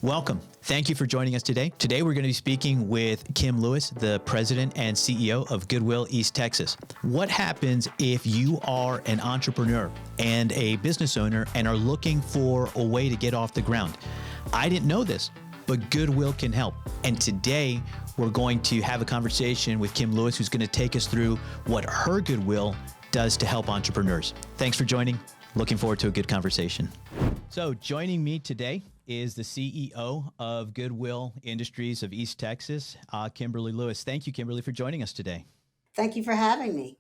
Welcome. Thank you for joining us today. Today, we're going to be speaking with Kim Lewis, the president and CEO of Goodwill East Texas. What happens if you are an entrepreneur and a business owner and are looking for a way to get off the ground? I didn't know this, but Goodwill can help. And today, we're going to have a conversation with Kim Lewis, who's going to take us through what her Goodwill does to help entrepreneurs. Thanks for joining. Looking forward to a good conversation. So joining me today is the CEO of Goodwill Industries of East Texas, Kimberly Lewis. Thank you, Kimberly, for joining us today. Thank you for having me.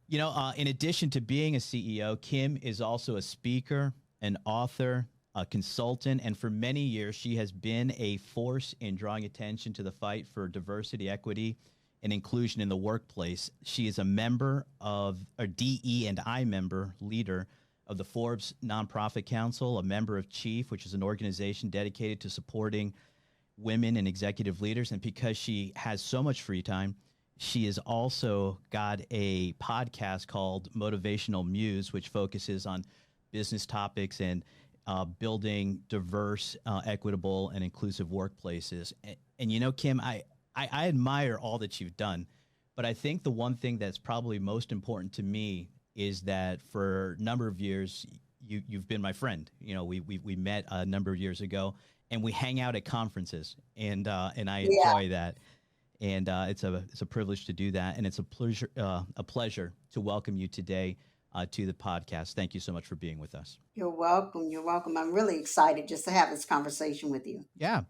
You know, in addition to being a CEO, Kim is also a speaker, an author, a consultant, and for many years, she has been a force in drawing attention to the fight for diversity, equity, and inclusion in the workplace. She is a member of, a DE&I member, leader of the Forbes Nonprofit Council, a member of Chief, which is an organization dedicated to supporting women and executive leaders. And because she has so much free time, she has also got a podcast called Motivational Muse, which focuses on business topics and building diverse, equitable, and inclusive workplaces. And you know, Kim, I admire all that you've done, but I think the one thing that's probably most important to me is that for a number of years, you've been my friend. You know, we met a number of years ago, and we hang out at conferences, and I enjoy that. And it's a privilege to do that, and it's a pleasure to welcome you today to the podcast. Thank you so much for being with us. You're welcome. You're welcome. I'm really excited just to have this conversation with you. Yeah.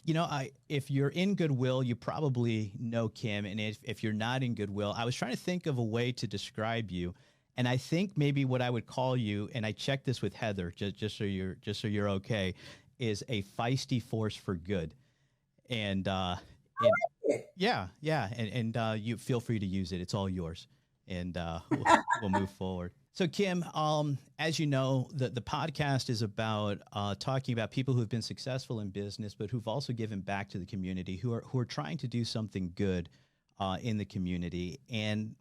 You know, if you're in Goodwill, you probably know Kim. And if you're not in Goodwill, I was trying to think of a way to describe you. And I think maybe what I would call you, and I checked this with Heather, just so you're okay, is a feisty force for good. And yeah, and you feel free to use it. It's all yours, and we'll move forward. So Kim, as you know, the podcast is about talking about people who've been successful in business, but who've also given back to the community, who are trying to do something good in the community. And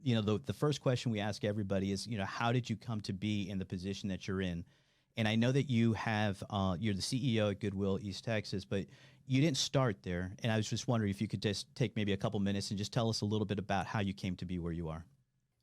you know, the first question we ask everybody is, you know, how did you come to be in the position that you're in? And I know that you have, you're the CEO at Goodwill East Texas, but you didn't start there. And I was just wondering if you could just take maybe a couple minutes and just tell us a little bit about how you came to be where you are.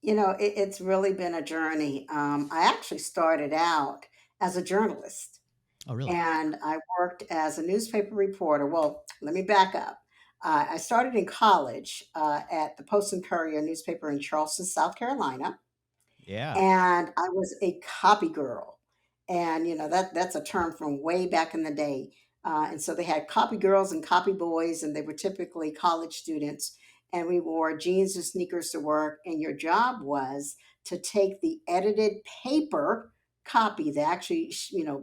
You know, it's really been a journey. I actually started out as a journalist, Oh, really? and I worked as a newspaper reporter. Well, let me back up. I started in college at the Post and Courier newspaper in Charleston, South Carolina, Yeah. and I was a copy girl. And you know that's a term from way back in the day. And so they had copy girls and copy boys, and they were typically college students. And we wore jeans and sneakers to work. And your job was to take the edited paper copy, the actually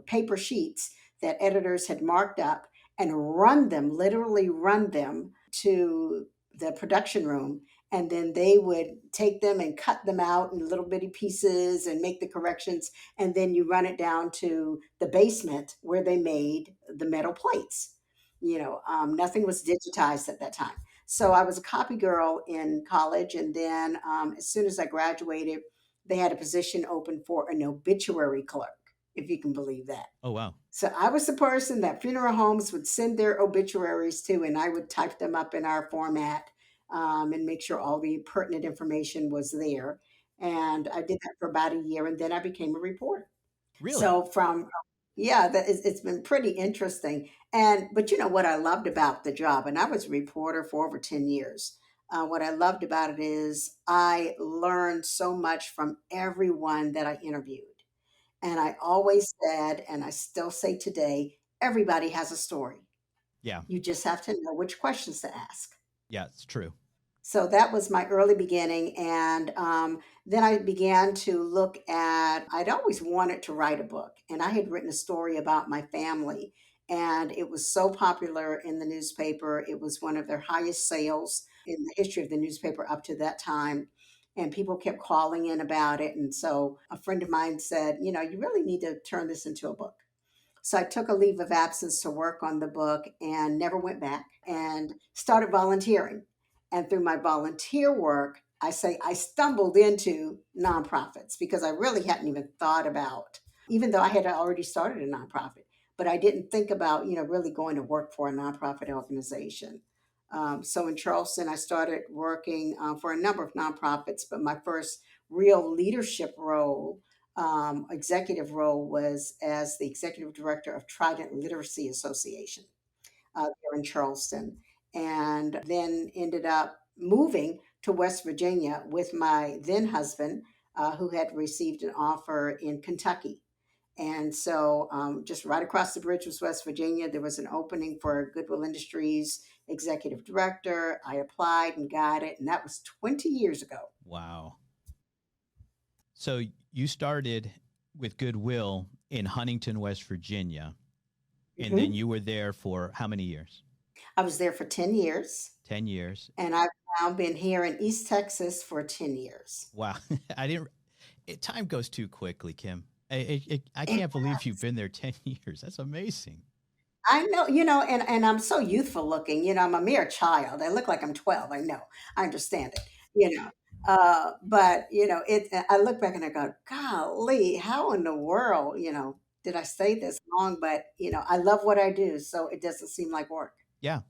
paper sheets that editors had marked up, and run them, literally run them to the production room, and then they would take them and cut them out in little bitty pieces and make the corrections, and then you run it down to the basement where they made the metal plates. Nothing was digitized at that time. So I was a copy girl in college, and then as soon as I graduated, they had a position open for an obituary clerk, if you can believe that. Oh, wow. So I was the person that funeral homes would send their obituaries to, and I would type them up in our format, and make sure all the pertinent information was there. And I did that for about a year, and then I became a reporter. Really? So yeah, it's been pretty interesting. But you know what I loved about the job, and I was a reporter for over 10 years. What I loved about it is I learned so much from everyone that I interviewed. And I always said, and I still say today, everybody has a story. Yeah. You just have to know which questions to ask. Yeah, it's true. So that was my early beginning. And then I began to look at, I'd always wanted to write a book. And I had written a story about my family. And it was so popular in the newspaper. It was one of their highest sales in the history of the newspaper up to that time. And people kept calling in about it. And so a friend of mine said, you know, you really need to turn this into a book. So I took a leave of absence to work on the book and never went back and started volunteering. And through my volunteer work, I say I stumbled into nonprofits because I really hadn't even thought about, even though I had already started a nonprofit, but I didn't think about, really going to work for a nonprofit organization. So in Charleston, I started working for a number of nonprofits, but my first real leadership role, executive role, was as the executive director of Trident Literacy Association there in Charleston, and then ended up moving to West Virginia with my then husband, who had received an offer in Kentucky. And so, just right across the bridge was West Virginia. There was an opening for Goodwill Industries executive director. I applied and got it, and that was 20 years ago. Wow. So you started with Goodwill in Huntington, West Virginia, and then Mhm. you were there for how many years? I was there for 10 years, 10 years. and I've now been here in East Texas for 10 years. Wow. I didn't time goes too quickly, Kim. I It can't believe you've been there 10 years. That's amazing. I know, and I'm so youthful looking. I'm a mere child. I look like I'm 12. I know. I understand it. You know. But I look back and I go, golly, how in the world, did I stay this long? But I love what I do, so it doesn't seem like work. Yeah.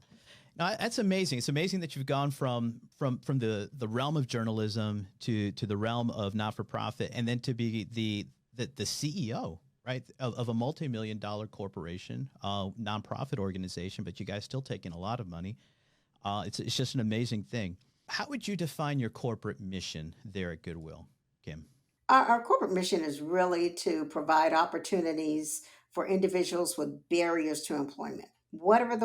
No, that's amazing. It's amazing that you've gone from the realm of journalism to the realm of not for profit, and then to be the CEO, right, of a multi-million dollar corporation, nonprofit organization. But you guys still taking a lot of money. It's just an amazing thing. How would you define your corporate mission there at Goodwill, Kim? Our corporate mission is really to provide opportunities for individuals with barriers to employment, whatever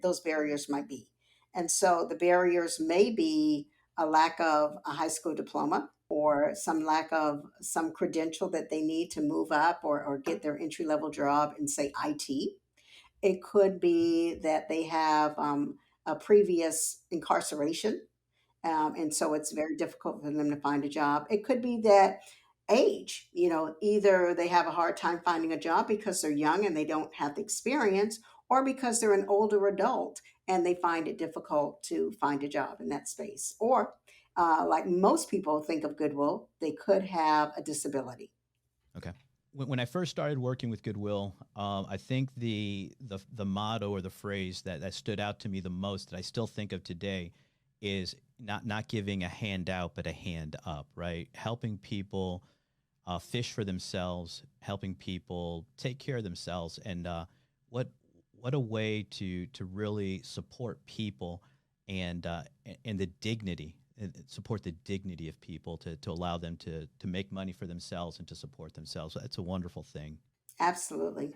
those barriers might be. And so the barriers may be a lack of a high school diploma or some lack of some credential that they need to move up or get their entry level job in, say, IT. It could be that they have a previous incarceration, and so it's very difficult for them to find a job. It could be that age, either they have a hard time finding a job because they're young and they don't have the experience, or because they're an older adult and they find it difficult to find a job in that space. Or, like most people think of Goodwill, they could have a disability. Okay. When I first started working with Goodwill, I think the motto or the phrase that stood out to me the most that I still think of today is not giving a hand out but a hand up, right? Helping people fish for themselves, helping people take care of themselves, and what what a way to really support people and and the dignity support the dignity of people to allow them to make money for themselves and to support themselves. That's a wonderful thing. Absolutely.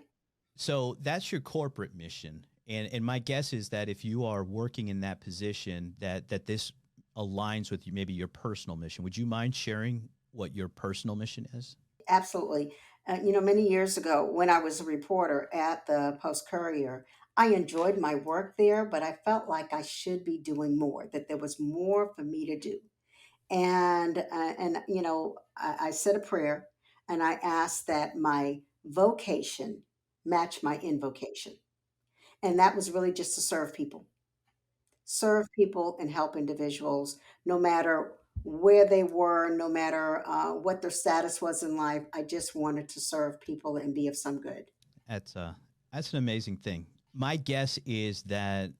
So that's your corporate mission. And my guess is that if you are working in that position, that this aligns with maybe your personal mission. Would you mind sharing what your personal mission is? Absolutely. Many years ago, when I was a reporter at the Post Courier, I enjoyed my work there, but I felt like I should be doing more, that there was more for me to do. And I said a prayer and I asked that my vocation match my invocation. And that was really just to serve people and help individuals, no matter where they were, no matter what their status was in life. I just wanted to serve people and be of some good. That's an amazing thing. My guess is that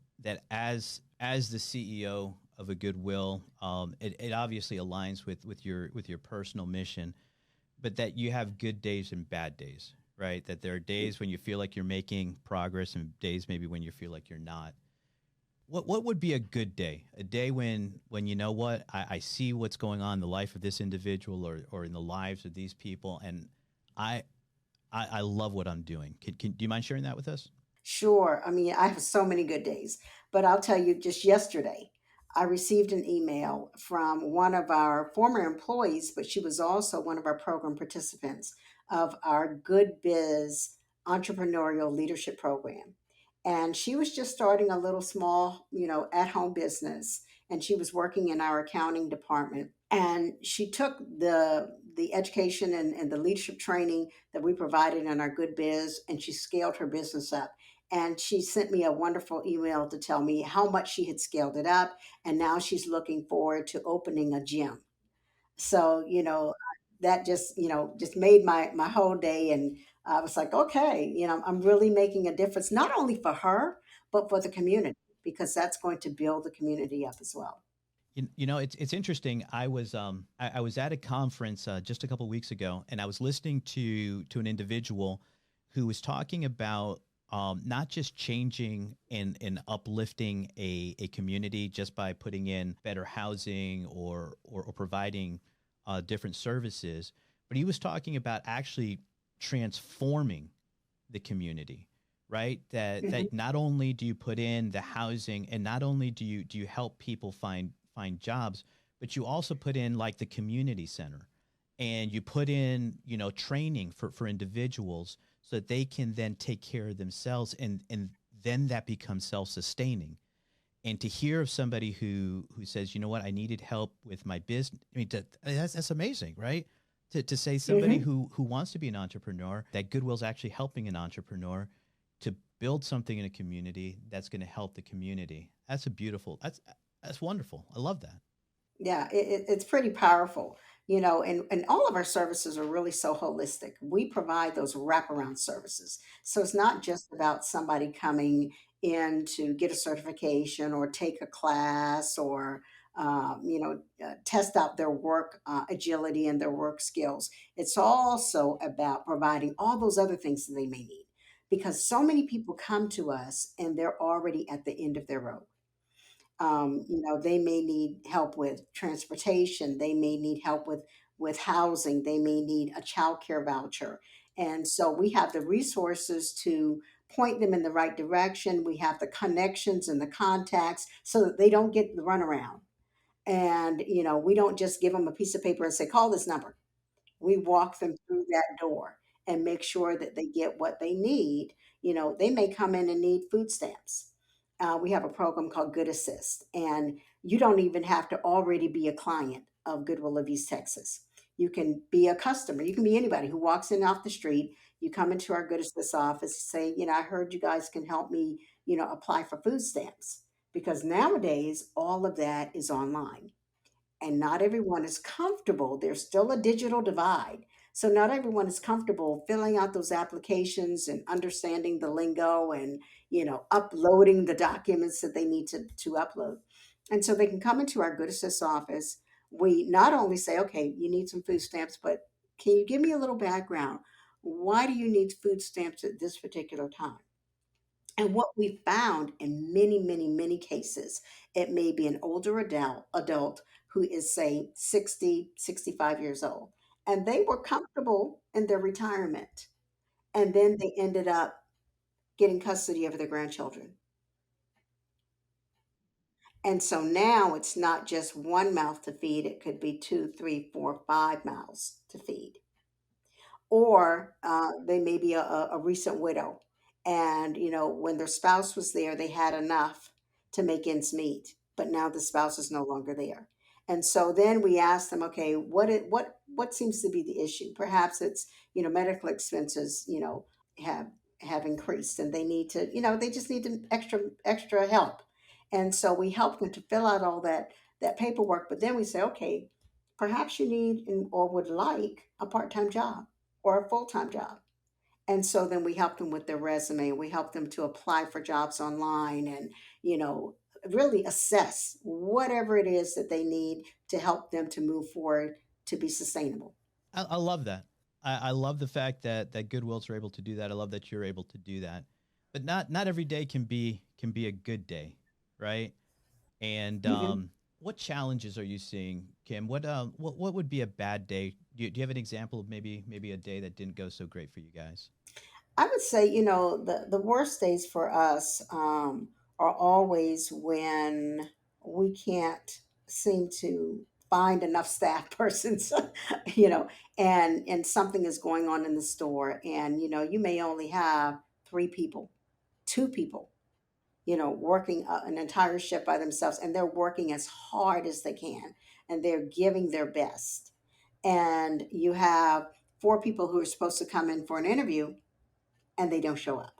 as the CEO of a Goodwill, it obviously aligns with your personal mission, but that you have good days and bad days, right? That there are days when you feel like you're making progress and days maybe when you feel like you're not. What would be a good day? A day when you know what I see what's going on in the life of this individual or in the lives of these people, and I I love what I'm doing. Do you mind sharing that with us? Sure. I mean, I have so many good days, but I'll tell you just yesterday, I received an email from one of our former employees, but she was also one of our program participants of our Good Biz entrepreneurial leadership program. And she was just starting a little small, at home business. And she was working in our accounting department. And she took the education and the leadership training that we provided in our Good Biz, and she scaled her business up, and she sent me a wonderful email to tell me how much she had scaled it up, and now she's looking forward to opening a gym. So that just made my whole day, and I was like, okay, I'm really making a difference, not only for her, but for the community, because that's going to build the community up as well. It's interesting. I was at a conference just a couple weeks ago, and I was listening to an individual who was talking about not just changing and uplifting a community just by putting in better housing or providing different services, but he was talking about actually transforming the community, right? That Hmm. not only do you put in the housing and not only do you help people find jobs, but you also put in like the community center, and you put in training for individuals so that they can then take care of themselves, and then that becomes self-sustaining. And to hear of somebody who says, you know what, I needed help with my business. I mean, that's amazing, right? To say somebody Hmm. who wants to be an entrepreneur, that Goodwill's actually helping an entrepreneur to build something in a community that's going to help the community. That's a beautiful. That's wonderful. I love that. Yeah, it's pretty powerful, and all of our services are really so holistic. We provide those wraparound services. So it's not just about somebody coming in to get a certification or take a class or, test out their work agility and their work skills. It's also about providing all those other things that they may need because so many people come to us and they're already at the end of their rope. They may need help with transportation. They may need help with housing. They may need a child care voucher. And so we have the resources to point them in the right direction. We have the connections and the contacts so that they don't get the runaround. And, we don't just give them a piece of paper and say, call this number. We walk them through that door and make sure that they get what they need. They may come in and need food stamps. We have a program called Good Assist, and you don't even have to already be a client of Goodwill of East Texas. You can be a customer. You can be anybody who walks in off the street. You come into our Good Assist office, say, I heard you guys can help me, apply for food stamps. Because nowadays, all of that is online and not everyone is comfortable. There's still a digital divide. So not everyone is comfortable filling out those applications and understanding the lingo and, uploading the documents that they need to upload. And so they can come into our Good Assist office. We not only say, okay, you need some food stamps, but can you give me a little background? Why do you need food stamps at this particular time? And what we found in many, many, many cases, it may be an older adult who is, say, 60, 65 years old, and they were comfortable in their retirement. And then they ended up getting custody of their grandchildren. And so now it's not just one mouth to feed, it could be two, three, four, five mouths to feed. Or they may be a recent widow, and when their spouse was there they had enough to make ends meet, but now the spouse is no longer there. And so then we ask them, okay, what seems to be the issue? Perhaps it's medical expenses have increased and they need to they just need extra help. And so we help them to fill out all that paperwork, but then we say, okay, perhaps you need or would like a part-time job or a full-time job. And so then we help them with their resume. We help them to apply for jobs online and, you know, really assess whatever it is that they need to help them to move forward to be sustainable. I love that. I love the fact that Goodwills are able to do that. I love that you're able to do that. But not every day can be a good day, right? And Mhm. what challenges are you seeing, Kim? What would be a bad day? Do you have an example of maybe a day that didn't go so great for you guys? I would say, the worst days for us are always when we can't seem to find enough staff persons, you know, and something is going on in the store, and you may only have three people, two people, working an entire shift by themselves, and they're working as hard as they can, and they're giving their best, and you have four people who are supposed to come in for an interview and they don't show up.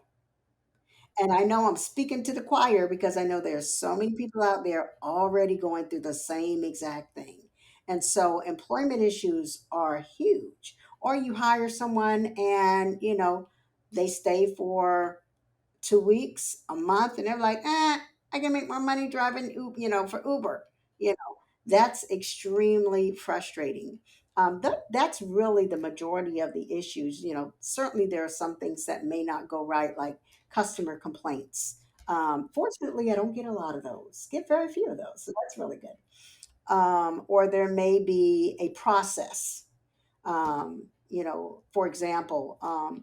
And I know I'm speaking to the choir because I know there's so many people out there already going through the same exact thing. And so employment issues are huge. or you hire someone and, they stay for 2 weeks, a month, and they're like, I can make more money driving, for Uber. That's extremely frustrating. That's really the majority of the issues. Certainly there are some things that may not go right, like customer complaints. Fortunately, I don't get a lot of those. Get very few of those, so that's really good. Or there may be a process. For example,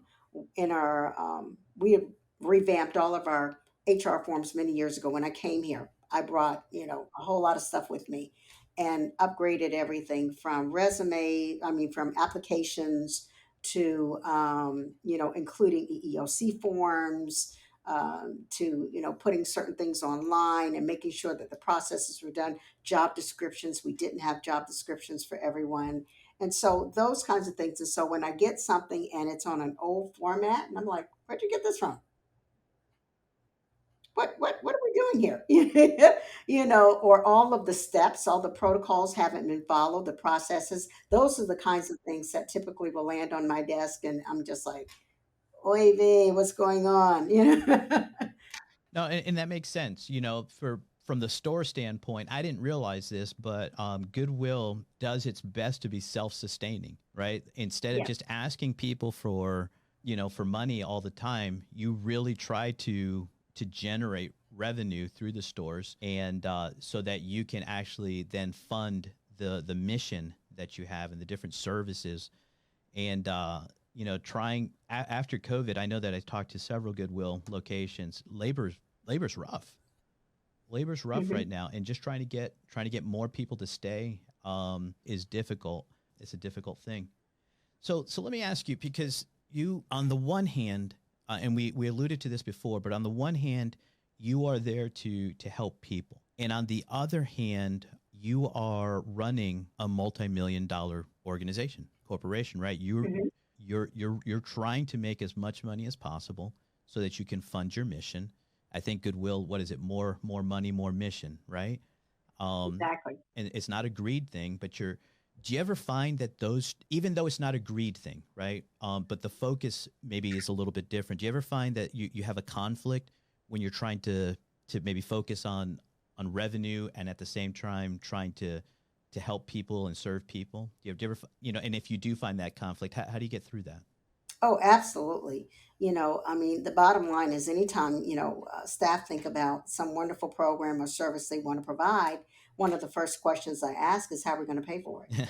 in our we have revamped all of our HR forms many years ago. When I came here, I brought a whole lot of stuff with me and upgraded everything from from applications to including EEOC forms. To putting certain things online and making sure that the processes were done. Job descriptions, we didn't have job descriptions for everyone, and so those kinds of things. And so when I get something and it's on an old format, and I'm like, where'd you get this from? What are we doing here? Or all of the steps, all the protocols haven't been followed, the processes. Those are the kinds of things that typically will land on my desk, and I'm just like, oy vey, what's going on? No, and that makes sense. For from the store standpoint, I didn't realize this, but Goodwill does its best to be self-sustaining, right? Instead of Yeah. just asking people for for money all the time, you really try to generate revenue through the stores, and so that you can actually then fund the mission that you have and the different services. And trying after COVID, I know that I talked to several Goodwill locations. Labor's rough. Labor's rough right Mhm. now, and just trying to get more people to stay is difficult. It's a difficult thing. So let me ask you, because you, on the one hand, and we alluded to this before, but on the one hand, you are there to help people, and on the other hand, you are running a multi-million-dollar organization, corporation, right? Mhm. You're trying to make as much money as possible so that you can fund your mission. I think Goodwill, what is it? More money, more mission, right? Um, Exactly. and it's not a greed thing, but do you ever find that those, even though it's not a greed thing, right? But the focus maybe is a little bit different. Do you ever find that you have a conflict when you're trying to maybe focus on revenue and at the same time trying to help people and serve people? Do you ever, and if you do find that conflict, how do you get through that? Oh, absolutely. I mean, the bottom line is anytime, staff think about some wonderful program or service they want to provide, one of the first questions I ask is how are we going to pay for it?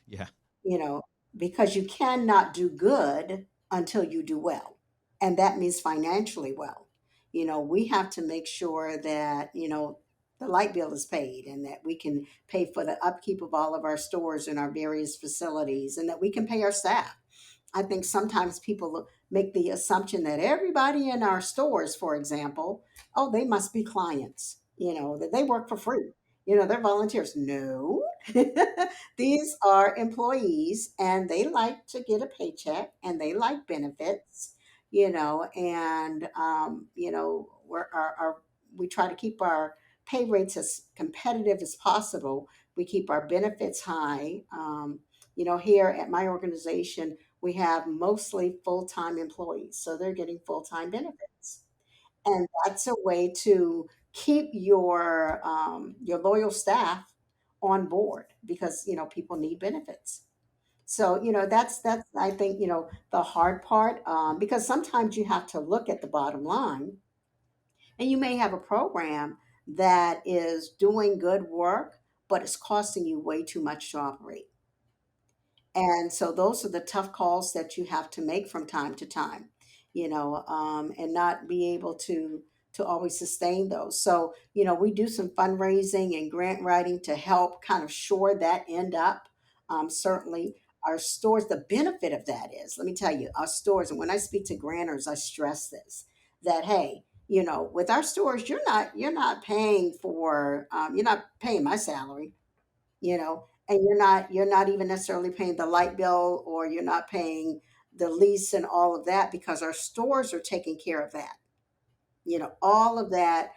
Yeah. You know, because you cannot do good until you do well. And that means financially well. We have to make sure that, the light bill is paid and that we can pay for the upkeep of all of our stores and our various facilities and that we can pay our staff. I think sometimes people make the assumption that everybody in our stores, for example, oh, they must be clients, that they work for free. They're volunteers. No, these are employees and they like to get a paycheck and they like benefits, and, we try to keep our pay rates as competitive as possible. We keep our benefits high. Here at my organization, we have mostly full-time employees, so they're getting full-time benefits. And that's a way to keep your loyal staff on board because, people need benefits. So, that's I think, the hard part, because sometimes you have to look at the bottom line, and you may have a program that is doing good work, but it's costing you way too much to operate. And so those are the tough calls that you have to make from time to time, and not be able to always sustain those. So, we do some fundraising and grant writing to help kind of shore that end up. Certainly, our stores. The benefit of that is, let me tell you, our stores. And when I speak to grantors, I stress this: that hey, with our stores, you're not paying for you're not paying my salary, and you're not even necessarily paying the light bill or you're not paying the lease and all of that because our stores are taking care of that. All of that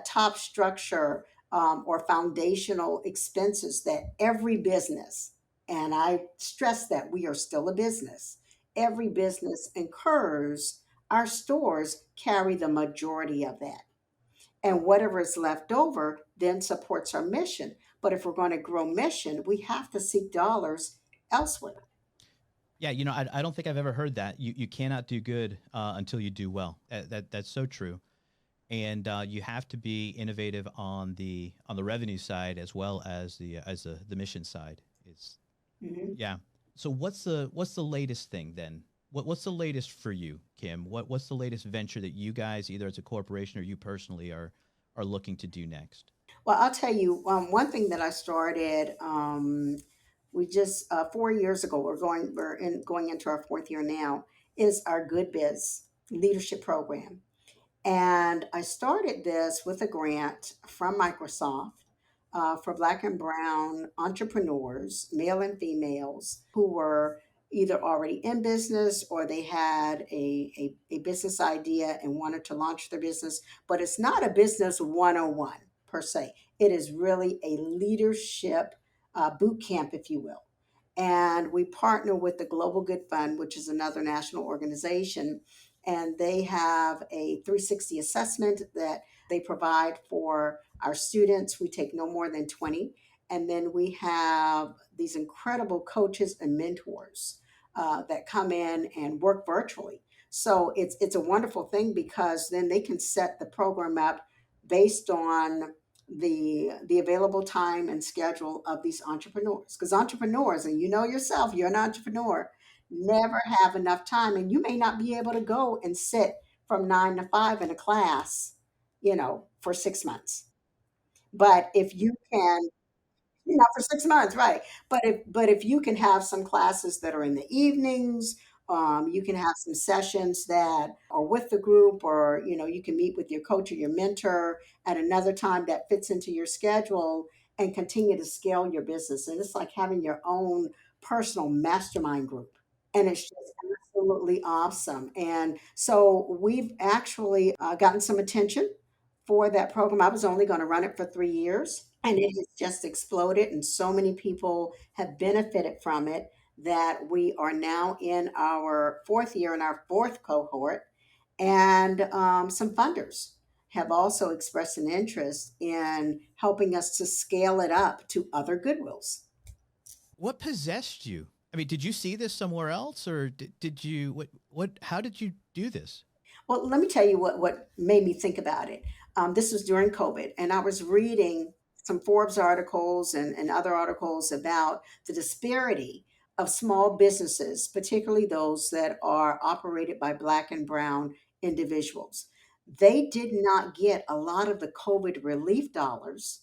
top structure, or foundational expenses that every business And I stress that we are still a business. Every business incurs, our stores carry the majority of that. And whatever is left over then supports our mission. But if we're going to grow mission, we have to seek dollars elsewhere. Yeah, I don't think I've ever heard that. You cannot do good until you do well. That's so true. And you have to be innovative on the revenue side as well as the mission side. It's Mhm. Yeah. So what's the latest thing then? What's the latest for you, Kim? What's the latest venture that you guys, either as a corporation or you personally, are looking to do next? Well, I'll tell you one thing that I started. We just 4 years ago. Going into our fourth year now. Is our Good Biz leadership program. And I started this with a grant from Microsoft for Black and Brown entrepreneurs, male and females, who were either already in business or they had a business idea and wanted to launch their business. But it's not a business 101 per se, it is really a leadership boot camp, if you will. And we partner with the Global Good Fund, which is another national organization, and they have a 360 assessment that they provide for our students. We take no more than 20. And then we have these incredible coaches and mentors that come in and work virtually. So it's a wonderful thing because then they can set the program up based on the available time and schedule of these entrepreneurs. Because entrepreneurs, and you know yourself, you're an entrepreneur, never have enough time, and you may not be able to go and sit from 9 to 5 in a class, for 6 months. But if you can, for 6 months, right? But if you can have some classes that are in the evenings, you can have some sessions that are with the group, or you can meet with your coach or your mentor at another time that fits into your schedule, and continue to scale your business. And it's like having your own personal mastermind group, and it's just absolutely awesome. And so we've actually gotten some attention for that program. I was only going to run it for 3 years, and it has just exploded, and so many people have benefited from it that we are now in our fourth year, in our fourth cohort. And some funders have also expressed an interest in helping us to scale it up to other Goodwills. What possessed you? I mean, did you see this somewhere else, or did you what? How did you do this? Well, let me tell you what made me think about it. This was during COVID, and I was reading some Forbes articles and other articles about the disparity of small businesses, particularly those that are operated by Black and Brown individuals. They did not get a lot of the COVID relief dollars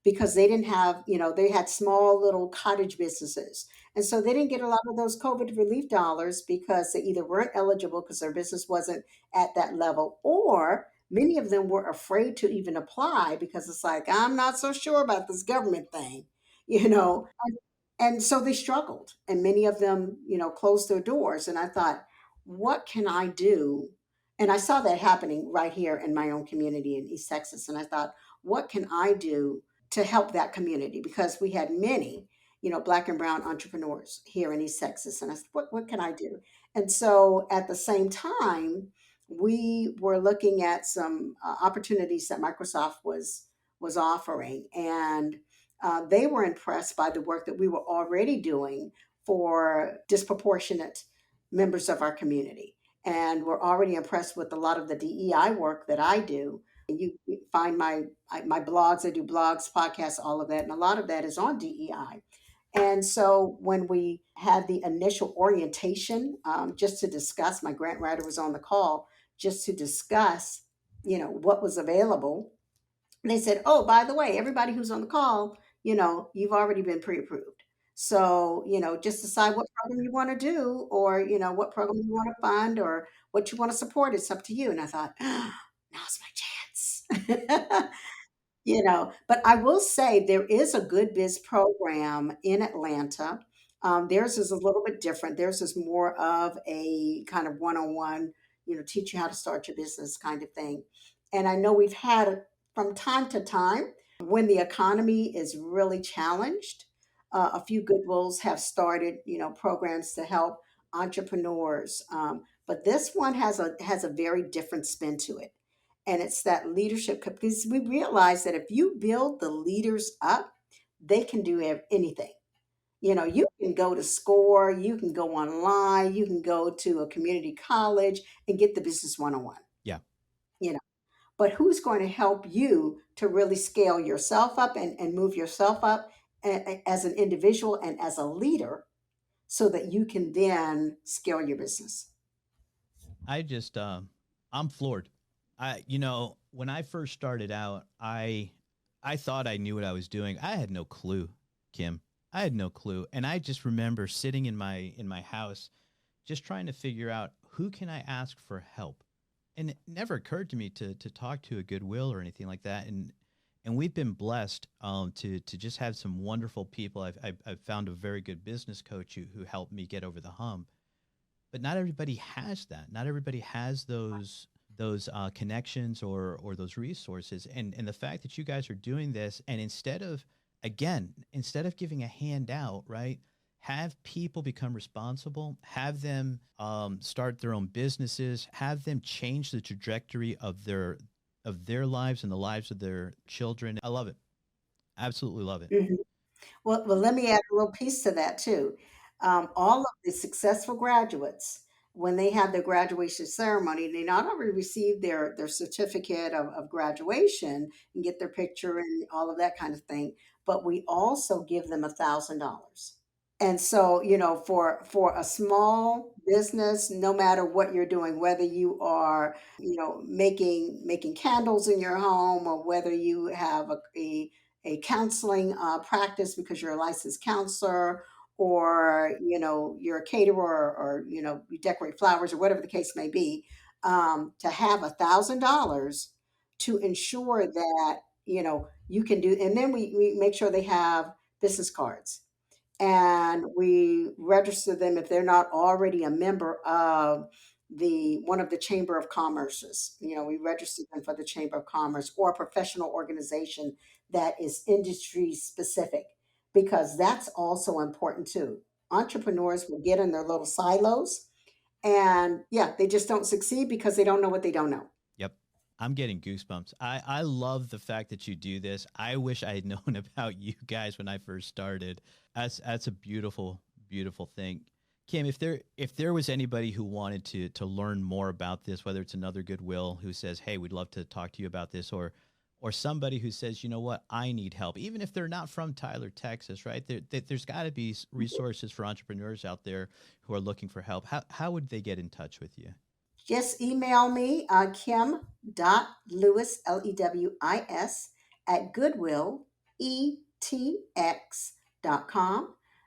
because they didn't have, they had small little cottage businesses. And so they didn't get a lot of those COVID relief dollars because they either weren't eligible because their business wasn't at that level, or many of them were afraid to even apply because it's like, I'm not so sure about this government thing, you know. And so they struggled, and many of them, closed their doors. And I thought, what can I do? And I saw that happening right here in my own community in East Texas. And I thought, what can I do to help that community? Because we had many, Black and Brown entrepreneurs here in East Texas. And I said, what can I do? And so at the same time, we were looking at some opportunities that Microsoft was offering, and they were impressed by the work that we were already doing for disproportionate members of our community. And we're already impressed with a lot of the DEI work that I do. You find my blogs, I do blogs, podcasts, all of that, and a lot of that is on DEI. And so when we had the initial orientation, just to discuss, my grant writer was on the call just to discuss, what was available. They said, "Oh, by the way, everybody who's on the call, you've already been pre-approved. So, just decide what program you want to do, or, what program you want to fund, or what you want to support. It's up to you." And I thought, now's my chance. But I will say there is a Good Biz program in Atlanta. Theirs is a little bit different. Theirs is more of a kind of one-on-one, teach you how to start your business kind of thing. And I know we've had from time to time when the economy is really challenged, A few Goodwills have started, programs to help entrepreneurs. But this one has a very different spin to it, and it's that leadership because we realize that if you build the leaders up, they can do anything. You can go to SCORE, you can go online, you can go to a community college and get the business 101. Yeah. You know, but who's going to help you to really scale yourself up and move yourself up as an individual and as a leader so that you can then scale your business? I just I'm floored. When I first started out, I thought I knew what I was doing. I had no clue, Kim. I had no clue. And I just remember sitting in my house just trying to figure out who can I ask for help. And it never occurred to me to talk to a Goodwill or anything like that. And we've been blessed to just have some wonderful people. I've found a very good business coach who helped me get over the hump, but not everybody has that. Not everybody has those connections or those resources. And the fact that you guys are doing this, and instead of giving a handout, right? Have people become responsible, have them start their own businesses, have them change the trajectory of their lives and the lives of their children. I love it. Absolutely love it. Mhm. Well, let me add a little piece to that too. All of the successful graduates, when they have their graduation ceremony, they not only receive their certificate of graduation and get their picture and all of that kind of thing, but we also give them $1,000. And so, for a small business, no matter what you're doing, whether you are, making candles in your home, or whether you have a counseling practice because you're a licensed counselor, or you're a caterer, or you decorate flowers, or whatever the case may be, to have $1,000 to ensure that you can do, and then we make sure they have business cards and we register them if they're not already a member of the one of the chamber of commerces. We register them for the chamber of commerce or a professional organization that is industry specific, because that's also important too. Entrepreneurs will get in their little silos, and yeah, they just don't succeed because they don't know what they don't know. Yep. I'm getting goosebumps. I love the fact that you do this. I wish I had known about you guys when I first started. That's a beautiful, beautiful thing. Kim, if there was anybody who wanted to learn more about this, whether it's another Goodwill who says, "Hey, we'd love to talk to you about this," or somebody who says, "You know what, I need help," even if they're not from Tyler, Texas, right? There's got to be resources for entrepreneurs out there who are looking for help. How would they get in touch with you? Just email me, kim.lewis, Lewis, at Goodwill, ETX.com.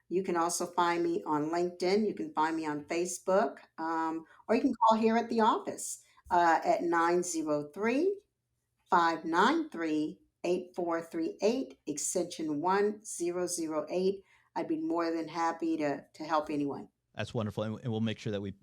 You can also find me on LinkedIn. You can find me on Facebook, or you can call here at the office at 903-593-8438, extension 1008. I'd be more than happy to help anyone. That's wonderful, and we'll make sure that we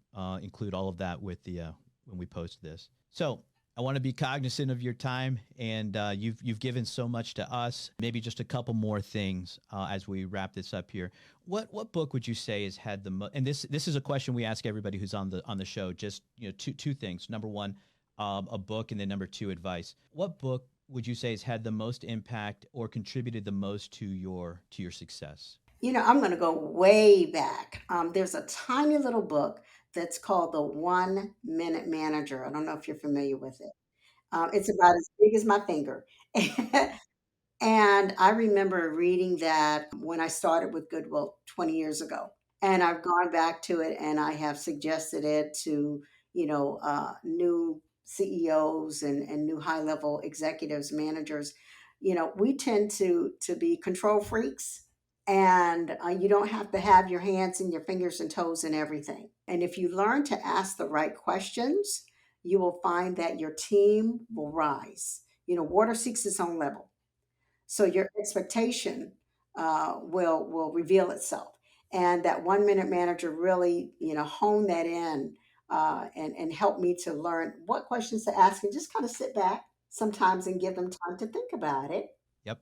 include all of that with the when we post this. So I want to be cognizant of your time, and you've given so much to us. Maybe just a couple more things as we wrap this up here. What book would you say has had the most? And this is a question we ask everybody who's on the show. Just two things. Number one, a book, and then number two, advice. What book would you say has had the most impact or contributed the most to your success? I'm going to go way back. There's a tiny little book that's called The 1 Minute Manager. I don't know if you're familiar with it. It's about as big as my finger. And I remember reading that when I started with Goodwill 20 years ago. And I've gone back to it and I have suggested it to, new CEOs and new high level executives, managers. We tend to be control freaks, and you don't have to have your hands and your fingers and toes in everything. And if you learn to ask the right questions, you will find that your team will rise. Water seeks its own level. So your expectation will reveal itself, and that 1 minute manager really hone that in, and help me to learn what questions to ask and just kind of sit back sometimes and give them time to think about it. Yep.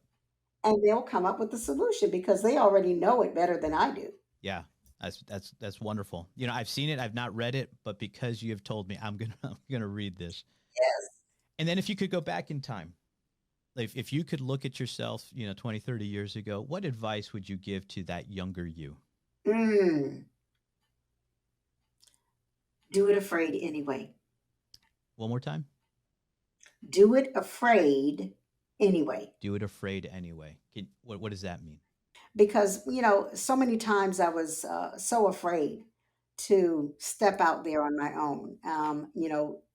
and they'll come up with the solution because they already know it better than I do. Yeah, that's wonderful. You know, I've seen it, I've not read it, but because you have told me, I'm gonna I'm gonna read this. Yes. And then if you could go back in time, like if you could look at yourself, 20, 30 years ago, what advice would you give to that younger you? Mm, do it afraid anyway. One more time. Do it afraid anyway. Do it afraid anyway. What does that mean? Because so many times I was so afraid to step out there on my own.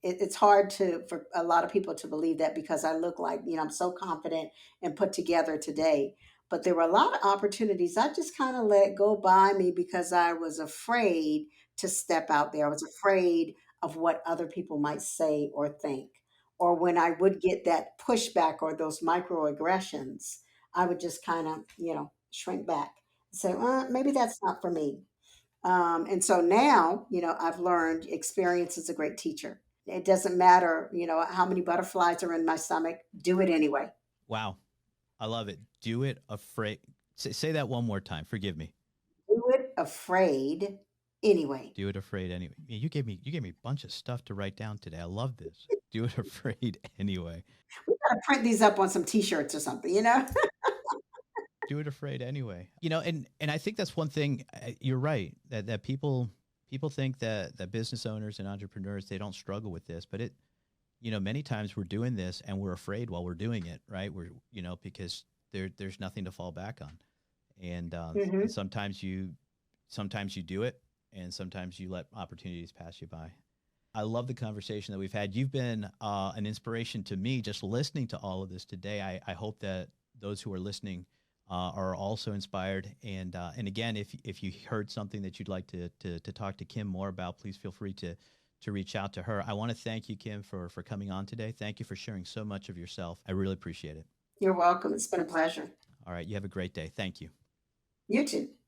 It's hard for a lot of people to believe that because I look like I'm so confident and put together today, but there were a lot of opportunities I just kind of let go by me because I was afraid to step out there. I was afraid of what other people might say or think, or when I would get that pushback or those microaggressions, I would just kind of, shrink back and say, maybe that's not for me. And so now, I've learned experience is a great teacher. It doesn't matter, how many butterflies are in my stomach, do it anyway. Wow, I love it. Do it afraid. Say that one more time. Forgive me. Do it afraid anyway. Do it afraid anyway. Yeah, you gave me a bunch of stuff to write down today. I love this. Do it afraid anyway. We gotta print these up on some t-shirts or something. Do it afraid anyway. And I think that's one thing. You're right that people think that business owners and entrepreneurs, they don't struggle with this, but many times we're doing this and we're afraid while we're doing it, right? Because there's nothing to fall back on, and Hmm. sometimes you do it, and sometimes you let opportunities pass you by. I love the conversation that we've had. You've been an inspiration to me just listening to all of this today. I hope that those who are listening are also inspired. And again, if you heard something that you'd like to talk to Kim more about, please feel free to reach out to her. I want to thank you, Kim, for coming on today. Thank you for sharing so much of yourself. I really appreciate it. You're welcome. It's been a pleasure. All right, you have a great day. Thank you. You too.